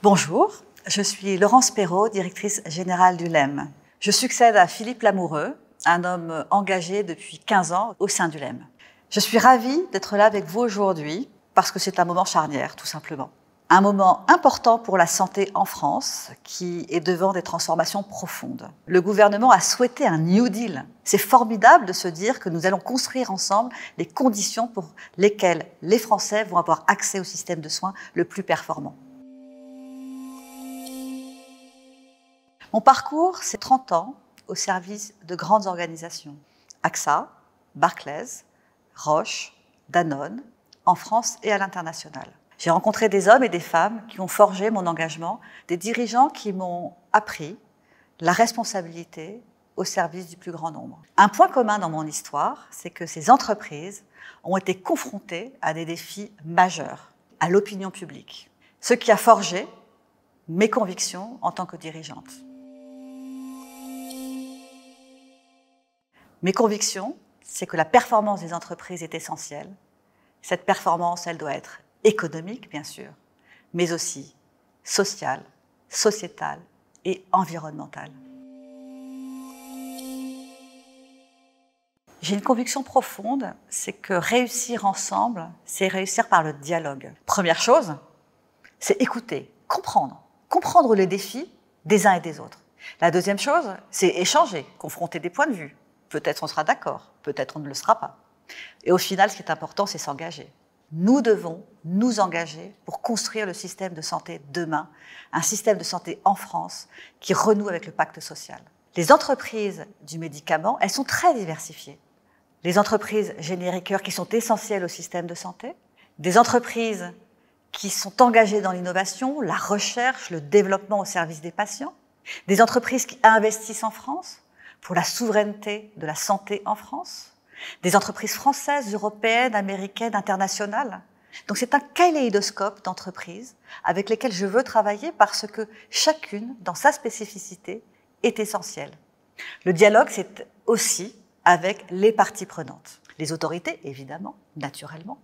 Bonjour, je suis Laurence Perrault, directrice générale du LEM. Je succède à Philippe Lamoureux, un homme engagé depuis 15 ans au sein du LEM. Je suis ravie d'être là avec vous aujourd'hui parce que c'est un moment charnière, tout simplement. Un moment important pour la santé en France qui est devant des transformations profondes. Le gouvernement a souhaité un New Deal. C'est formidable de se dire que nous allons construire ensemble les conditions pour lesquelles les Français vont avoir accès au système de soins le plus performant. Mon parcours, c'est 30 ans au service de grandes organisations. AXA, Barclays, Roche, Danone, en France et à l'international. J'ai rencontré des hommes et des femmes qui ont forgé mon engagement, des dirigeants qui m'ont appris la responsabilité au service du plus grand nombre. Un point commun dans mon histoire, c'est que ces entreprises ont été confrontées à des défis majeurs, à l'opinion publique, ce qui a forgé mes convictions en tant que dirigeante. Mes convictions, c'est que la performance des entreprises est essentielle. Cette performance, elle doit être économique, bien sûr, mais aussi sociale, sociétale et environnementale. J'ai une conviction profonde, c'est que réussir ensemble, c'est réussir par le dialogue. Première chose, c'est écouter, comprendre les défis des uns et des autres. La deuxième chose, c'est échanger, confronter des points de vue. Peut-être on sera d'accord, peut-être on ne le sera pas. Et au final, ce qui est important, c'est s'engager. Nous devons nous engager pour construire le système de santé demain, un système de santé en France qui renoue avec le pacte social. Les entreprises du médicament, elles sont très diversifiées. Les entreprises génériqueurs qui sont essentielles au système de santé, des entreprises qui sont engagées dans l'innovation, la recherche, le développement au service des patients, des entreprises qui investissent en France pour la souveraineté de la santé en France, des entreprises françaises, européennes, américaines, internationales. Donc c'est un kaléidoscope d'entreprises avec lesquelles je veux travailler parce que chacune, dans sa spécificité, est essentielle. Le dialogue, c'est aussi avec les parties prenantes. Les autorités, évidemment, naturellement,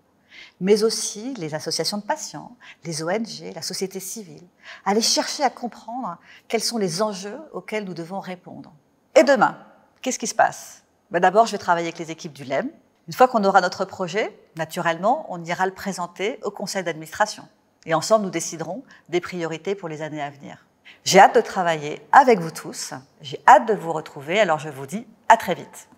mais aussi les associations de patients, les ONG, la société civile. Aller chercher à comprendre quels sont les enjeux auxquels nous devons répondre. Et demain, qu'est-ce qui se passe ? D'abord, je vais travailler avec les équipes du LEM. Une fois qu'on aura notre projet, naturellement, on ira le présenter au conseil d'administration. Et ensemble, nous déciderons des priorités pour les années à venir. J'ai hâte de travailler avec vous tous. J'ai hâte de vous retrouver. Alors, je vous dis à très vite.